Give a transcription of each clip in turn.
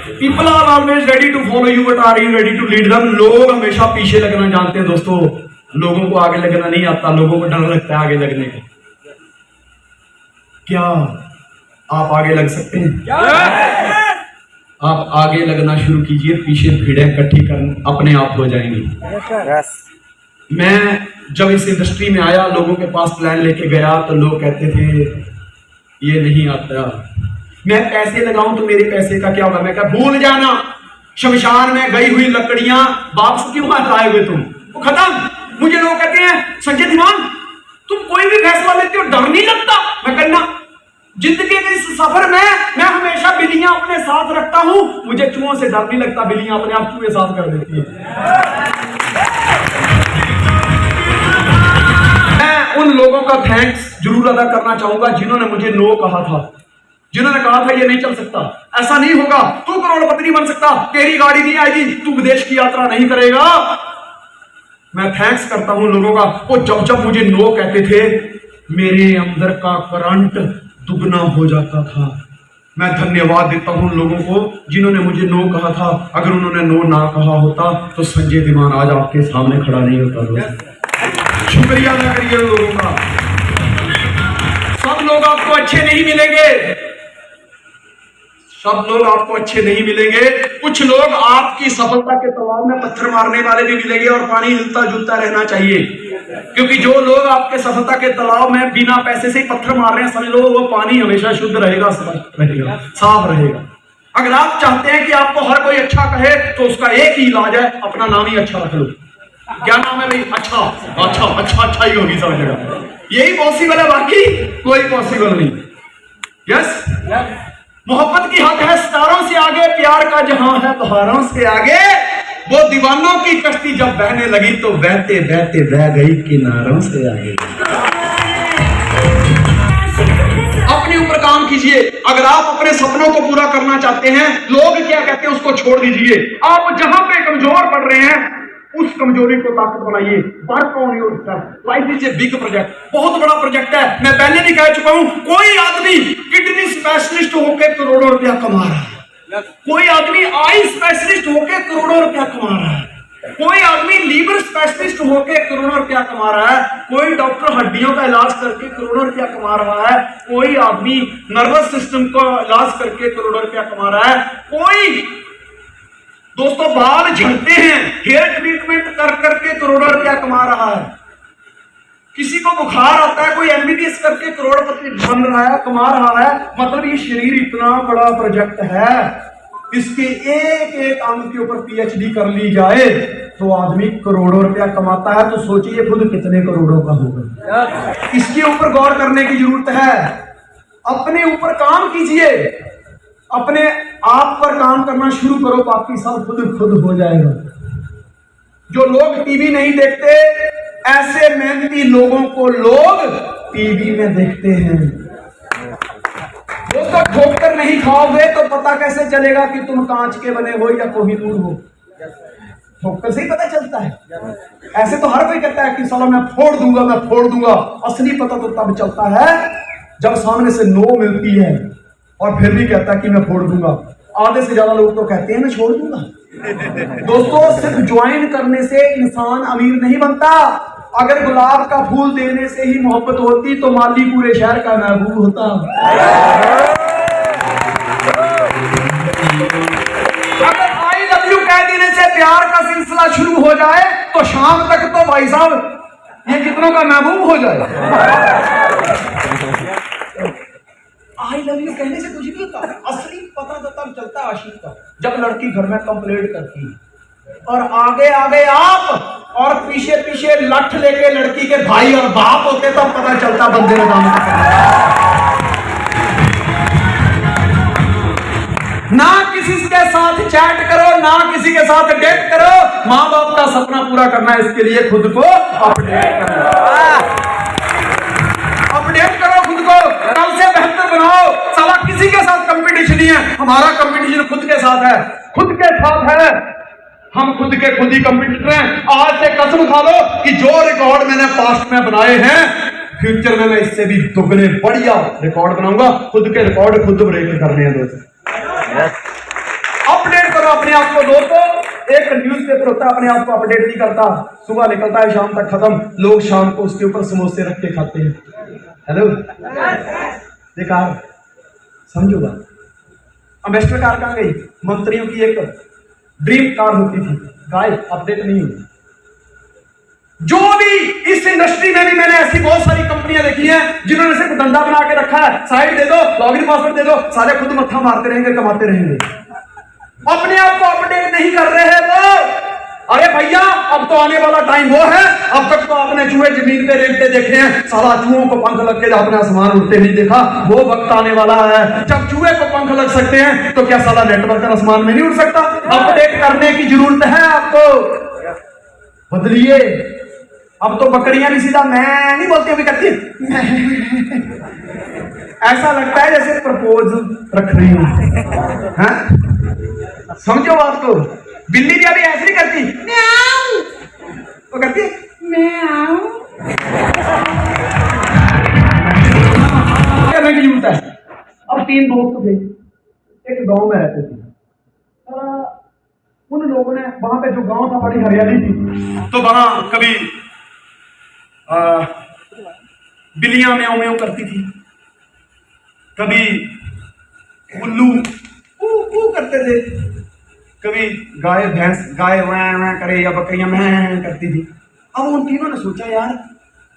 People are always ready to follow you but are you ready to lead them. लोग हमेशा पीछे लगना जानते हैं दोस्तों, लोगों को आगे लगना नहीं आता, लोगों को डर लगता है आगे लगने का। क्या आप आगे लग सकते हैं? आप आगे लगना शुरू कीजिए, पीछे भीड़ें इकट्ठी कर अपने आप हो जाएंगी। मैं जब इस इंडस्ट्री में आया, लोगों के पास प्लान लेके गया तो लोग कहते थे ये नहीं आता। मैं पैसे लगाऊं तो मेरे पैसे का क्या होगा? मैं कहा भूल जाना, शमशान में गई हुई लकड़ियां वापस क्यों लाए हुए तुम, वो खत्म। मुझे लोग कहते हैं संजय धीमान तुम कोई भी फैसला लेते हो डर नहीं लगता? मैं कहना जिंदगी के इस सफर में मैं हमेशा बिल्लियां अपने साथ रखता हूं, मुझे चूहों से डर नहीं लगता, बिल्लियां अपने आप चूहे साथ कर देती है। मैं उन लोगों का थैंक्स जरूर अदा करना चाहूंगा जिन्होंने मुझे नो कहा था, जिन्होंने कहा था ये नहीं चल सकता, ऐसा नहीं होगा, तू करोड़पति नहीं बन सकता, तेरी गाड़ी नहीं आएगी, तू विदेश की यात्रा नहीं करेगा। मैं थैंक्स करता हूं लोगों का, वो जब जब मुझे नो कहते थे मेरे अंदर का करंट दुगना हो जाता था। मैं धन्यवाद देता हूं उन लोगों को जिन्होंने मुझे नो कहा था। अगर उन्होंने नो ना कहा होता तो संजय धीमान आज आपके सामने खड़ा नहीं होता। शुक्रिया अदा करिए उन लोगों का। सब लोग आपको अच्छे नहीं मिलेंगे, सब लोग आपको अच्छे नहीं मिलेंगे। कुछ लोग आपकी सफलता के दबाव में पत्थर मारने वाले भी मिलेंगे और पानी हिलता जुलता रहना चाहिए, क्योंकि जो लोग आपके सफलता के तलाव में बिना पैसे से पत्थर मार रहे हैं, समझ लो वो पानी हमेशा शुद्ध रहेगा, स्पष्ट रहेगा, साफ रहेगा। अगर आप चाहते हैं कि आपको हर कोई अच्छा कहे तो उसका एक ही इलाज है, अपना नाम ही अच्छा रख लो। क्या नाम है भाई? अच्छा अच्छा अच्छा अच्छा ही होगी सब जगह, यही पॉसिबल है, बाकी कोई पॉसिबल नहीं। यस, मोहब्बत की हद है सितारों से आगे, प्यार का जहां है पहाड़ों से आगे। वो दीवानों की कश्ती जब बहने लगी तो बहते बहते बह गई किनारों से आगे। अपने ऊपर काम कीजिए। अगर आप अपने सपनों को पूरा करना चाहते हैं, लोग क्या कहते हैं उसको छोड़ दीजिए। आप जहां पे कमजोर पड़ रहे हैं उस कमजोरी को ताकत बनाइए। Work on yourself. Life is a big project, बहुत बड़ा प्रोजेक्ट है। मैं पहले भी कह चुका हूं, कोई आदमी किडनी स्पेशलिस्ट होकर करोड़ों रुपया कमा रहा है, कोई आदमी आई स्पेशलिस्ट होकर करोड़ों रुपया कमा रहा है, कोई आदमी लीवर स्पेशलिस्ट होकर करोड़ों रुपया कमा रहा है, कोई डॉक्टर हड्डियों का इलाज करके करोड़ों रुपया कमा रहा है, कोई आदमी नर्वस सिस्टम का इलाज करके करोड़ों रुपया कमा रहा है, कोई दोस्तों बाल झड़ते हैं हेयर ट्रीटमेंट कर करके करोड़ों रुपया कमा रहा है, किसी को बुखार आता है कोई एमबीबीएस करके करोड़पति बन रहा है, कमा रहा है। मतलब ये शरीर इतना बड़ा प्रोजेक्ट है, इसके एक एक अंग के ऊपर पीएचडी कर ली जाए तो आदमी करोड़ों रुपया कमाता है। तो सोचिए खुद कितने करोड़ों का होगा। इसके ऊपर गौर करने की जरूरत है। अपने ऊपर काम कीजिए, अपने आप पर काम करना शुरू करो, बाकी सब खुद हो जाएगा। जो लोग टीवी नहीं देखते, ऐसे मेहनती लोगों को लोग टीवी में देखते हैं। दोस्तों ठोकर नहीं खाओगे तो पता कैसे चलेगा कि तुम कांच के बने हो या कोहिनूर हो? ठोकर से ही पता चलता है। ऐसे तो हर कोई कहता है कि साला मैं फोड़ दूंगा, मैं फोड़ दूंगा। असली पता तो तब चलता है जब सामने से नो मिलती है और फिर भी कहता है कि मैं फोड़ दूंगा। आधे से ज्यादा लोग तो कहते हैं मैं छोड़ दूंगा। दोस्तों सिर्फ ज्वाइन करने से इंसान अमीर नहीं बनता। अगर गुलाब का फूल देने से ही मोहब्बत होती तो माली पूरे शहर का महबूब होता। अगर आई लव यू कह देने से प्यार का सिलसिला शुरू हो जाए तो शाम तक तो भाई साहब ये कितनों का महबूब हो जाए। आई लव यू कहने से कुछ नहीं होता, असली पता तो तब चलता है आशिक का जब लड़की घर में कंप्लेंट करती है और आगे आगे आप और पीछे पीछे लठ लेके लड़की के भाई और बाप होते तब पता चलता बंदे ने काम। ना किसी के साथ चैट करो, ना किसी के साथ डेट करो। माँ बाप का सपना पूरा करना है, इसके लिए खुद को अपडेट करो, खुद को कल से बेहतर बनाओ। साला किसी के साथ कंपटीशन नहीं है, हमारा कंपटीशन खुद के साथ है, खुद के साथ है। हम खुद के खुद ही कंपटीटर हैं। आज से कसम खा लो कि जो रिकॉर्ड मैंने पास्ट में बनाए हैं, फ्यूचर में मैं इससे भी दुगने बढ़िया रिकॉर्ड बनाऊंगा। खुद के रिकॉर्ड खुद ब्रेक करने हैं दोस्तों। अपडेट करो अपने आप को दोस्तों। एक न्यूज़पेपर होता है अपने आप को अपडेट नहीं करता, सुबह निकलता है शाम तक खत्म, लोग शाम को उसके ऊपर समोसे रख के खाते हैं। हेलो देखा, समझो बात। अम्बेसडर कार कहाँ गई? मंत्रियों की एक ड्रीम कार होती थी, गाय अपडेट नहीं हुई। जो भी इस इंडस्ट्री में भी मैंने ऐसी बहुत सारी कंपनियां देखी हैं जिन्होंने सिर्फ धंधा बना के रखा है, साइट दे दो, लॉगिन पासवर्ड दे दो, सारे खुद मत्था मारते रहेंगे, कमाते रहेंगे, अपने आप को अपडेट नहीं कर रहे हैं वो। अरे भैया अब तो आने वाला टाइम वो है, अब तक तो आपने चूहे जमीन पे रेंगते देखे हैं, साला चूहों को पंख लग के आपने आसमान उड़ते नहीं देखा। वो वक्त आने वाला है जब चूहे को पंख लग सकते हैं, तो क्या साला नेटवर्क आसमान में नहीं उड़ सकता? अपडेट करने की जरूरत है आपको, बदलिए। अब तो बकरियां भी सीधा मैं नहीं बोलती, अभी करती ऐसा लगता है जैसे प्रपोज रख रही हूं। समझो बात को। बिल्ली भी अभी ऐसे नहीं करती, म्याऊ, वो करती म्याऊ। करने की जरूरत है। अब 3 दोस्त थे, एक गांव में रहते थे। उन लोगों ने वहां पे जो गांव था बड़ी हरियाली थी, तो वहां कभी बिल्लियां म्याऊ म्याऊ करती थी, कभी उल्लू ऊ करते थे, कभी गाय भैंस गाय वैं करे या बकरियां मैं करती थी। अब उन तीनों ने सोचा यार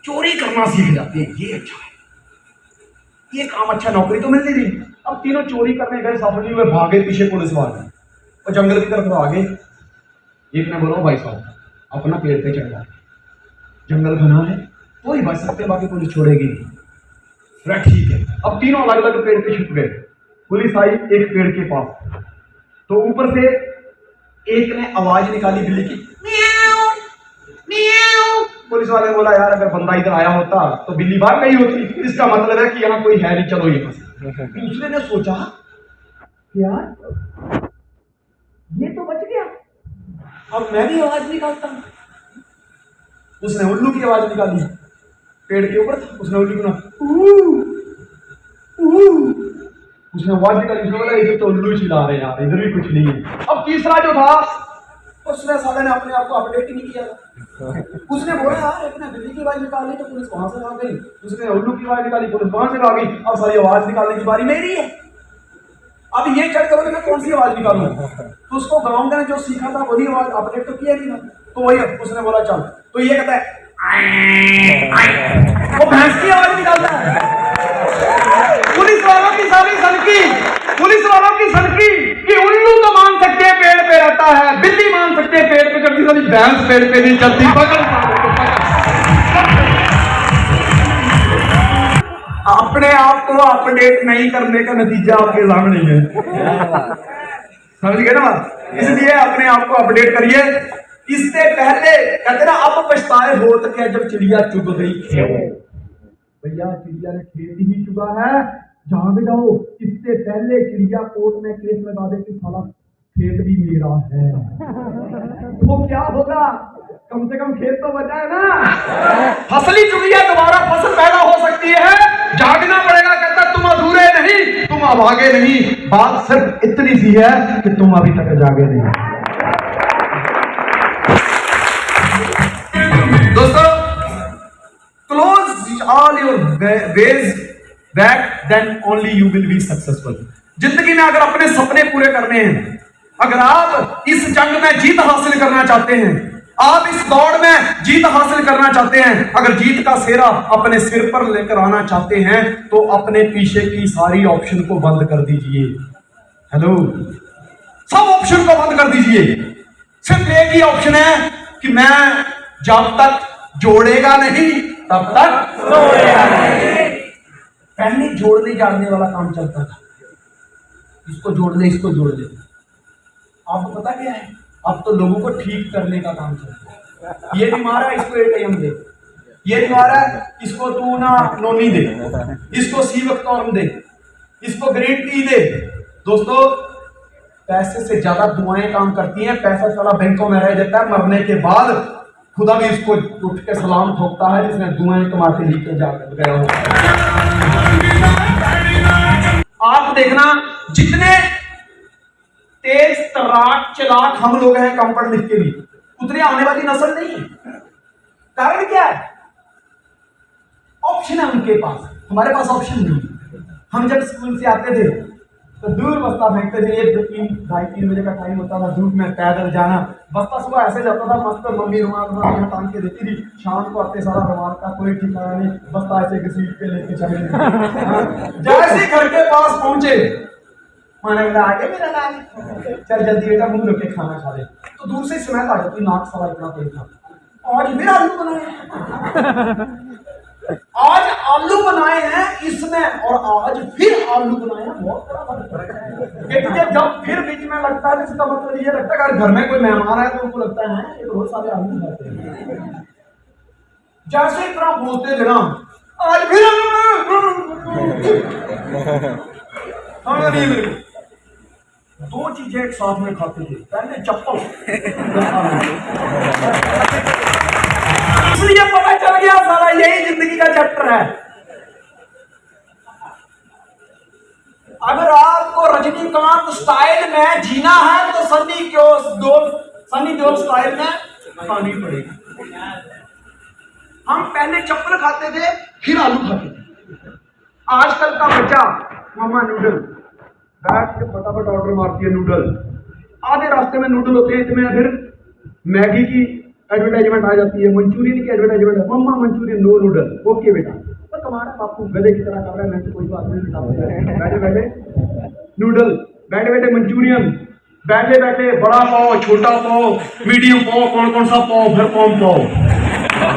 चोरी करना सीख जाते हैं, ये अच्छा है, ये काम अच्छा, नौकरी तो मिलती थी। अब तीनों चोरी करने गए, सफल नहीं हुए, भागे, पीछे पुलिस वाले और जंगल की तरफ आगे। एक ने बोला भाई साहब अपना पेड़ पे चढ़ जाए, जंगल घना है तो ही बच सकते, बाकी पुलिस छोड़ेगी नहीं। ठीक है। अब तीनों अलग अलग पेड़ पे छुप गए। पुलिस आई एक पेड़ के पास, तो ऊपर से एक ने आवाज निकाली बिल्ली की, म्याऊ म्याऊ। पुलिस वाले ने बोला यार अगर बंदा इधर आया होता तो बिल्ली भाग गई होती, इसका मतलब है कि यहाँ कोई है नहीं, चलो ये फंसे। दूसरे ने सोचा यार ये तो बच गया, अब मैं भी आवाज निकालता हूं। उसने उल्लू की आवाज निकाली, पेड़ के ऊपर था, उसने उल्लू की उसने आवाज निकाली, उसने बोला इधर तो उल्लू चिल्ला रहे यार, इधर भी कुछ नहीं है। अब तीसरा जो था उसने साले ने अपने आप को अपडेट ही नहीं किया, उसने बोला यार एक ने बिल्ली की आवाज निकाली तो पुलिस वहां से आ गई, उसने उल्लू की आवाज निकाली पुलिस वहां से आ गई, अब सारी आवाज निकालने की बारी मेरी है। अब ये चढ़ कर मैं कौन सी आवाज निकालूं? तो उसको गाँव ने जो सीखा था वही आवाज अपडेट तो किया नहीं, तो वही उसने बोला चल, तो ये कहता है वो भैंस की आवाज निकालता है। पुलिस वालों की सारी सनकी, पुलिस वालों की सनकी कि उल्लू तो मान सकते हैं पेड़ पे रहता है, बिल्ली मान सकते हैं पेड़ पे चढ़ती, सारी भैंस पेड़ पे नहीं चलती, पकड़। अपने आप को अपडेट नहीं करने का नतीजा आपके सामने है, समझ गए ना बात? इसलिए अपने आप को अपडेट करिए। इससे पहले कहते ना अब पछताए हो तो क्या जब चिड़िया चुग गई खेत। भैया चिड़िया ने खेत ही चुगा है, जाग जाओ, इससे पहले चिड़िया कोर्ट में केस लगा दे कि साला खेत भी मेरा है, तो क्या होगा? कम से कम खेत तो बचा है ना। फसली चुगिया दोबारा फसल पैदा हो सकती है, जागना पड़ेगा। कहता तुम अधूरे नहीं, तुम अभागे नहीं, बात सिर्फ इतनी सी है कि तुम अभी तक जागे नहीं। दोस्तों close all your ways back, then only you will be successful. जिंदगी में अगर अपने सपने पूरे करने हैं, अगर आप इस जंग में जीत हासिल करना चाहते हैं, आप इस दौड़ में जीत हासिल करना चाहते हैं, अगर जीत का सेहरा अपने सिर पर लेकर आना चाहते हैं, तो अपने पीछे की सारी ऑप्शन को बंद कर दीजिए। हेलो, सब ऑप्शन को बंद कर दीजिए। सिर्फ एक ही ऑप्शन है कि मैं जब तक जोड़ेगा नहीं तब तक जोड़ेगा नहीं। पहले जोड़ने जाड़ने वाला काम चलता था, इसको जोड़ ले, इसको जोड़ ले। आपको पता क्या है, अब तो लोगों को ठीक करने का काम चलता है। ये बीमार है, इसको एटीएम दे, ये बीमार है, इसको तू ना नोनी दे, इसको सीवक्तौरम दे, इसको ग्रीन टी दे। दोस्तों पैसे से ज्यादा दुआएं काम करती हैं। पैसा साला बैंकों में रह जाता है, मरने के बाद खुदा भी इसको उठ के सलाम ठोकता है जिसने दुआएं कमा के लेके जाकर गया हो। आप देखना जितने तेज तेज तर्राक चलाक हम लोग हैं, कम पढ़ लिख के भी, उतनी आने वाली नस्ल नहीं है। कारण क्या है? ऑप्शन है उनके पास, हमारे पास ऑप्शन नहीं। हम जब स्कूल से आते थे तो दूर बस्ता फेंकते थे, 2-3 बजे का टाइम होता था, धूप में पैदल जाना। बस्ता सुबह ऐसे जाता था मस्त, मम्मी रुमाल यहाँ टांग के देती थी, शाम को आते सारा रुमाल का कोई ठिकाना नहीं, बस्ता ऐसे घसीट के लेके चले। जैसे घर के पास पहुंचे, माने बोला आगे मेरा नाम, चल जल्दी बेटा मुंह धो के खाना खा ले। तो दूर से स्मेल आ जाती, नाक सारा इतना तेज था। आज फिर आलू बनाए, आज आलू बनाए हैं इसमें, और आज फिर आलू बनाए हैं, बहुत बड़ा फर्क है। जब फिर बीच में लगता है, इसका मतलब ये लगता है घर में कोई मेहमान है तो उनको लगता है ये बहुत सारे आलू खाते हैं। जैसे इतना बोलते थे ना, आज फिर दो चीजें एक साथ में खाते थे, पहले चप्पल, इसलिए पता चल गया सारा यही जिंदगी का चैप्टर है। अगर आपको रजनीकांत स्टाइल में जीना है तो सनी देओल स्टाइल में खानी पड़ेगी। हम पहले चप्पल खाते थे, फिर आलू खाते थे। आजकल का बच्चा मामा नूडल, बैठ के फटाफट ऑर्डर मारती है नूडल, आधे रास्ते में नूडल होते हैं इतने, फिर मैगी की एडवर्टाइजमेंट आ जाती है, मंचूरियन की एडवर्टाइजमेंट है, मम्मा मंचूरियन नो नूडल, ओके बेटा। तो तुम्हारा बापू गधे की तरह कर रहा है, मैं तो कोई बात नहीं बेटा, बैठे बैठे नूडल, बैठे बैठे मंचूरियन, बैठे बैठे बड़ा पाव, छोटा पाव, मीडियम पाव, कौन कौन सा पाव, फिर कौन पाव,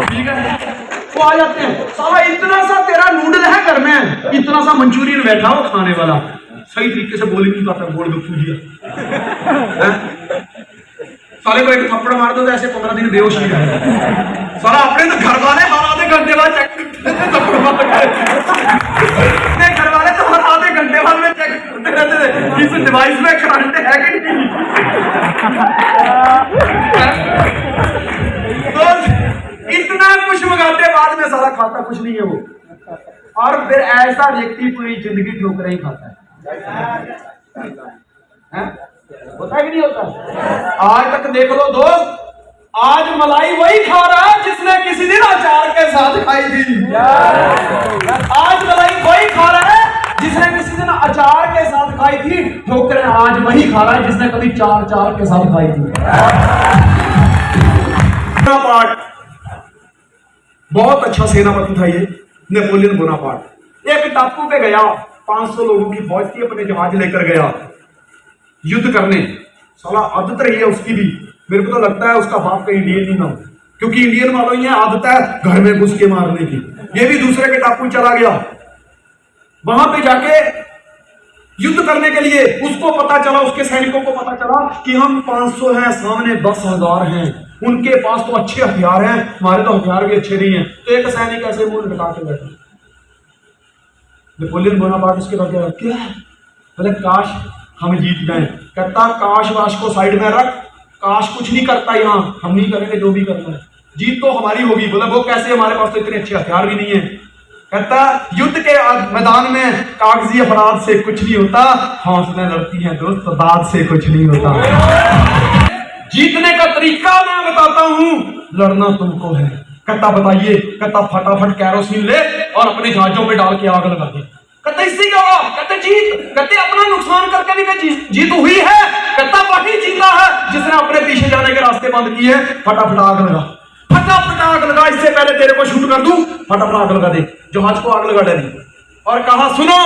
ठीक है, वो आ जाते हैं। साला इतना सा तेरा नूडल है घर में, इतना सा मंचूरियन बैठा हो खाने वाला, सही तरीके से बोल ही नहीं पाता, बोल दो फूजिया। साले को एक थप्पड़ मार दो तो ऐसे 15 दिन बेहोश ही रहे। साला अपने तो घर वाले हर आधे घंटे बाद चेक थप्पड़ मार घर वाले तो हर आधे घंटे बाद में चेक करते रहते थे इस डिवाइस में करंट है कि नहीं। तो इतना कुछ मंगाते, बाद में सारा खाता कुछ नहीं है वो, और फिर ऐसा व्यक्ति पूरी जिंदगी ठोकर ही खाता है। होता है कि नहीं होता? आज तक देख लो दोस्त, आज मलाई वही खा रहा है जिसने किसी दिन अचार के साथ खाई थी। आज मलाई वही खा रहा है जिसने किसी दिन अचार के साथ खाई थी, ठोकरें आज वही खा रहा है जिसने कभी चार के साथ खाई थी। बोनापार्ट बहुत अच्छा सेनापति था ये, नेपोलियन बोनापार्ट। एक टापू पे गया, 500 लोगों की फौज थी, अपने जहाज लेकर गया युद्ध करने। साला आदत रही है उसकी भी, मेरे को तो लगता है उसका बाप का इंडियन ही ना हो, क्योंकि इंडियन वालों ही आदत है घर में घुस के मारने की। ये भी दूसरे के टापू चला गया, वहां पे जाके युद्ध करने के लिए। उसको पता चला, उसके सैनिकों को पता चला कि हम 500 हैं, सामने 10,000 हैं, उनके पास तो अच्छे हथियार हैं, हमारे तो हथियार भी अच्छे नहीं है। तो एक सैनिक ऐसे मुंह लटका के बैठा। नेपोलियन बोनापार्ट उसके बाद क्या, बोले काश हम जीत जाए। कहता काश वाश को साइड में रख, काश कुछ नहीं करता, यहाँ हम नहीं करेंगे जो भी करना है, जीत तो हमारी होगी। बोला वो कैसे, हमारे पास तो इतने अच्छे हथियार भी नहीं है। कहता युद्ध के मैदान में कागजी अपराध से कुछ नहीं होता, हौसले लड़ती हैं दोस्त, दाद से कुछ नहीं होता। जीतने का तरीका मैं बताता हूं, लड़ना तुमको है। कहता बताइए। कहता फटाफट कैरोसिन ले और अपने जहाजों पे डाल के आग लगा दे। कहते इससे क्या होगा? कहते जीत। कहते अपना नुकसान करके भी जीत हुई है। कहता वही जीता है जिसने अपने पीछे जाने के रास्ते बंद किए। फटाफट आग लगा, फटाफट आग लगा, इससे पहले तेरे को शूट कर दूं, फटाफट आग लगा दे। जहाज को आग लगा डाली और कहा सुनो,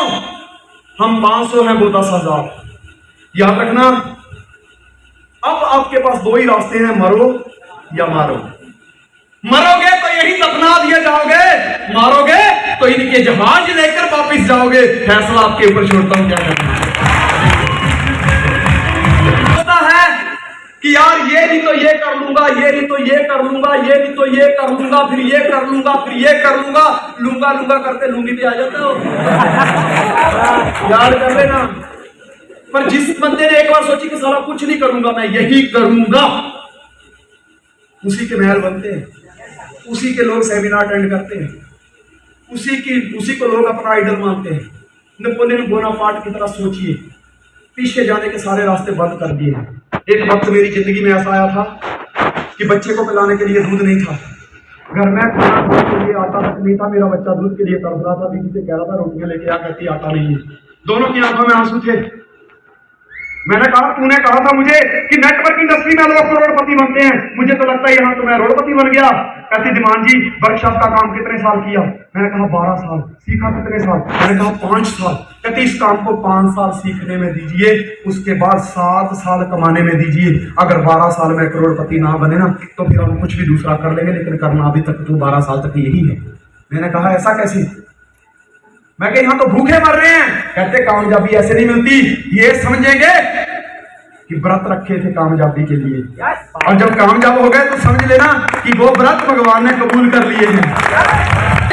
हम 500 हैं, वो 10,000। याद रखना, अब आपके पास दो ही रास्ते हैं, मरो या मारो। मरोगे तो यही दफना दिए जाओगे, मारोगे तो इनके जहाज लेकर वापिस जाओगे। फैसला आपके ऊपर छोड़ता हूं क्या करना है कि यार ये नहीं तो ये कर लूंगा, ये नहीं तो ये कर लूंगा, ये नहीं तो ये कर लूंगा, फिर ये कर लूंगा, फिर ये कर लूंगा। लूंगा लूंगा करते लूंगी भी आ जाते हो। याद कर लेना। पर जिस बंदे ने एक बार सोची कि साला कुछ नहीं करूंगा, मैं यही करूंगा, उसी के महल बनते हैं, उसी के लोग सेमिनार अटेंड करते हैं, उसी को लोग अपना आइडल मानते हैं। नेपोलियन बोनापार्ट की तरह सोचिए, पीछे जाने के सारे रास्ते बंद कर दिए हैं। एक वक्त मेरी जिंदगी में ऐसा आया था कि बच्चे को पिलाने के लिए दूध नहीं था, घर में खाना खाने के लिए आटा तक नहीं था। मेरा बच्चा दूध के लिए तड़प रहा था, बीवी से कह रहा था रोटियां लेके आ, कहती आटा नहीं है। दोनों की आंखों में आंसू थे। मैंने कहा तूने कहा था मुझे कि नेटवर्क इंडस्ट्री में लोग करोड़पति बनते हैं, मुझे तो लगता है यहाँ तो मैं करोड़पति बन गया। कहती दीवान जी वर्कशॉप का काम कितने साल किया? मैंने कहा 12 साल। सीखा कितने साल? मैंने कहा 5 साल। कहती इस काम को 5 साल सीखने में दीजिए, उसके बाद 7 साल कमाने में दीजिए। अगर 12 साल में करोड़पति ना बने ना तो फिर हम कुछ भी दूसरा कर लेंगे, लेकिन करना अभी तक तो 12 साल तक यही है। मैंने कहा ऐसा कैसे? मैं कहा यहाँ तो भूखे मर रहे हैं। कहते कामयाबी ऐसे नहीं मिलती, ये समझेंगे कि व्रत रखे थे कामयाबी के लिए, और जब कामयाब हो गए तो समझ लेना कि वो व्रत भगवान ने कबूल कर लिए हैं।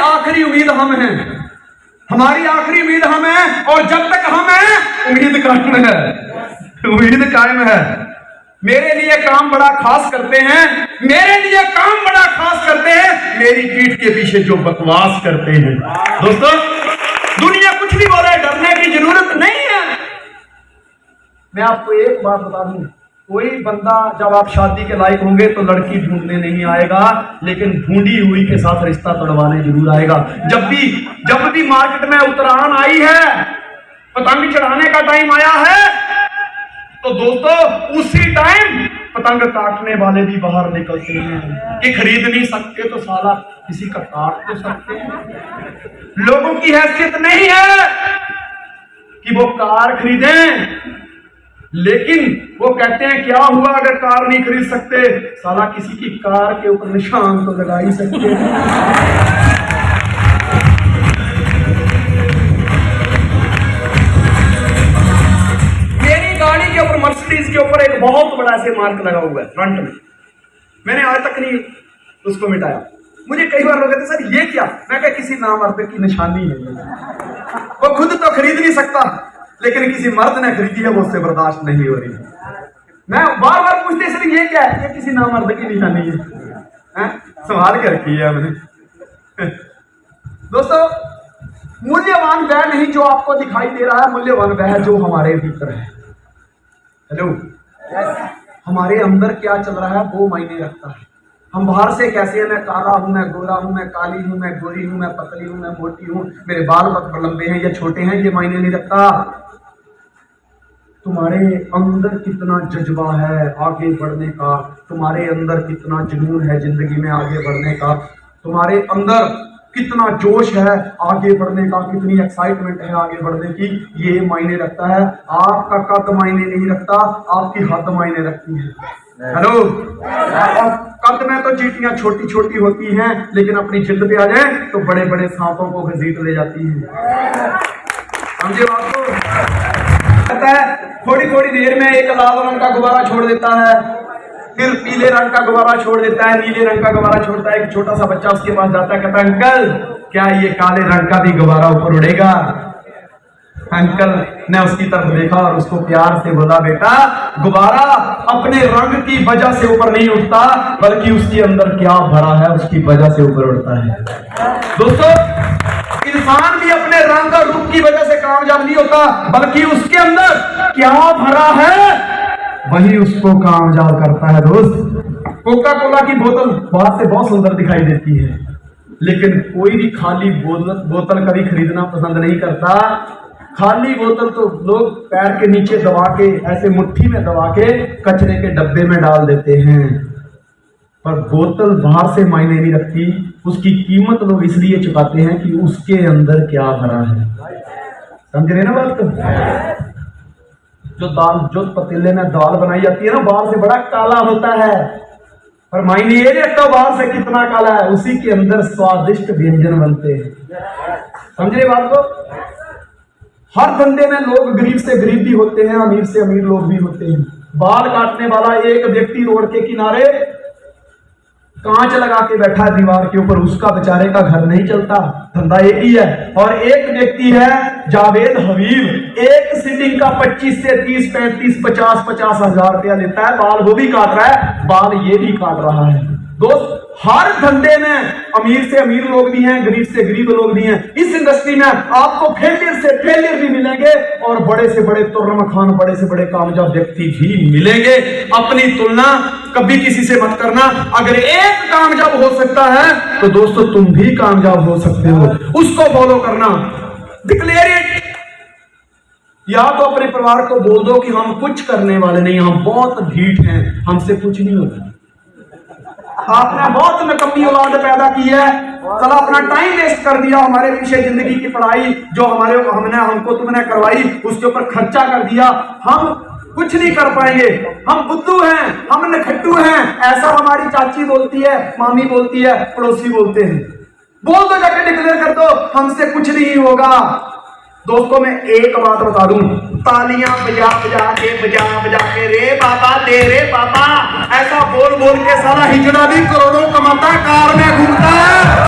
आखिरी उम्मीद हम हैं, हमारी आखिरी उम्मीद हम हैं, और जब तक हम हैं उम्मीद कायम है, उम्मीद कायम है। मेरे लिए काम बड़ा खास करते हैं, मेरे लिए काम बड़ा खास करते हैं, मेरी पीठ के पीछे जो बकवास करते हैं। दोस्तों दुनिया कुछ भी बोले, डरने की जरूरत नहीं है। मैं आपको एक बात बता दूं, कोई बंदा जब आप शादी के लायक होंगे तो लड़की ढूंढने नहीं आएगा, लेकिन ढूंढी हुई के साथ रिश्ता तोड़वाने जरूर आएगा। जब भी मार्केट में उतरान आई है, पतंग चढ़ाने का टाइम आया है, तो दोस्तों उसी टाइम पतंग काटने वाले भी बाहर निकलते हैं कि खरीद नहीं सकते तो साला किसी का काट तो सकते हैं। लोगों की हैसियत नहीं है कि वो कार खरीदें, लेकिन वो कहते हैं क्या हुआ अगर कार नहीं खरीद सकते? साला किसी की कार के ऊपर निशान तो लगा ही सकते हैं। मेरी गाड़ी के ऊपर, मर्सिडीज के ऊपर एक बहुत बड़ा से मार्क लगा हुआ है फ्रंट में। मैंने आज तक नहीं उसको मिटाया। मुझे कई बार लोग कहते सर ये क्या? मैं कहा किसी नामर्द की निशानी है। वो खुद तो खरीद नहीं सकता, लेकिन किसी मर्द ने खरीदी है, वो उससे बर्दाश्त नहीं हो रही। मैं बार बार पूछते सर ये क्या है? ये किसी नामर्द की निशानी है। संभाल के रखी है मैंने। दोस्तों मूल्यवान वह नहीं जो आपको दिखाई दे रहा है, मूल्यवान वह है जो हमारे भीतर है। हेलो, हमारे अंदर क्या चल रहा है वो मायने रखता है। हम बाहर से कैसे हैं, मैं काला हूं, मैं गोरा हूं, मैं काली हूं, मैं गोरी हूं, मैं पतली हूं, मैं मोटी हूं, मेरे बाल लंबे हैं या छोटे हैं, ये मायने नहीं रखता। तुम्हारे अंदर कितना जज्बा है आगे बढ़ने का, तुम्हारे अंदर कितना जुनून है जिंदगी में आगे बढ़ने का, तुम्हारे अंदर कितना जोश है आगे बढ़ने का, कितनी एक्साइटमेंट है आगे बढ़ने की, ये मायने रखता है। आपका कद मायने नहीं रखता, आपकी हद मायने रखती है। हेलो, कद में तो चींटियां छोटी छोटी होती हैं, लेकिन अपनी जिद पे आ जाए तो बड़े बड़े सांपों को घसीट ले जाती हैं। समझे बात को? कहता है थोड़ी थोड़ी देर में एक लाल रंग का गुब्बारा छोड़ देता है, फिर पीले रंग का गुब्बारा छोड़ देता है, नीले रंग का गुब्बारा छोड़ता है। एक छोटा सा बच्चा उसके पास जाता है, कहता है अंकल क्या ये काले रंग का भी गुब्बारा ऊपर उड़ेगा? अंकल ने उसकी तरफ देखा और उसको प्यार से बोला, बेटा गुब्बारा अपने रंग की वजह से ऊपर नहीं उठता, बल्कि उसके अंदर क्या भरा है उसकी वजह से ऊपर उठता है। दोस्तों इंसान भी अपने रंग और रूप की वजह से कामयाब नहीं होता, बल्कि उसके अंदर क्या भरा है वही उसको कामयाब करता है। दोस्त कोका कोला की बोतल बाहर से बहुत सुंदर दिखाई देती है, लेकिन कोई भी खाली बोतल कभी खरीदना पसंद नहीं करता। खाली बोतल तो लोग पैर के नीचे दबा के, ऐसे मुट्ठी में दबा के कचरे के डब्बे में डाल देते हैं। पर बोतल बाहर से मायने नहीं रखती, उसकी कीमत लोग इसलिए चुकाते हैं कि उसके अंदर क्या भरा है। समझ रहे ना बात? जो पतीले में दाल बनाई जाती है ना, बाहर से बड़ा काला होता है, पर मायने ये नहीं रखता बाहर से कितना काला है, उसी के अंदर स्वादिष्ट व्यंजन बनते हैं। समझ रहे बात को? हर धंधे में लोग गरीब से गरीब भी होते हैं, अमीर से अमीर लोग भी होते हैं। बाल काटने वाला एक व्यक्ति रोड के किनारे कांच लगा के बैठा है दीवार के ऊपर, उसका बेचारे का घर नहीं चलता, धंधा एक ही है। और एक व्यक्ति है जावेद हबीब, एक सीटिंग का 25 से 30, 35, 50 हजार रुपया लेता है, बाल वो भी काट रहा है, बाल ये भी काट रहा है। दोस्त, हर धंधे में अमीर से अमीर लोग भी हैं, गरीब से गरीब लोग भी हैं। इस इंडस्ट्री में आपको फेलियर से फेलियर भी मिलेंगे और बड़े से बड़े तुर्रमखान, बड़े से बड़े कामयाब व्यक्ति भी मिलेंगे। अपनी तुलना कभी किसी से मत करना। अगर एक कामयाब हो सकता है तो दोस्तों तुम भी कामयाब हो सकते हो, उसको फॉलो करना। Declare it. या तो अपने परिवार को बोल दो कि हम कुछ करने वाले नहीं, हम बहुत ढीठ हैं, हमसे कुछ नहीं होता। आपने बहुत नकम्मी औलाद पैदा की है, चला अपना टाइम वेस्ट कर दिया, हमारे पीछे जिंदगी की पढ़ाई जो हमको तुमने करवाई उसके ऊपर खर्चा कर दिया, हम कुछ नहीं कर पाएंगे, हम बुद्धू हैं, हम नखट्टू हैं, ऐसा हमारी चाची बोलती है, मामी बोलती है, पड़ोसी बोलते हैं। बोल दो, जाके डिक्लेयर कर दो, हमसे कुछ नहीं होगा। दोस्तों मैं एक बात बता दूं, तालियां बजा बजा के रे बाबा तेरे बाबा, ऐसा बोल बोल के साला हिजड़ा भी करोड़ों कमाता, कार में घूमता है।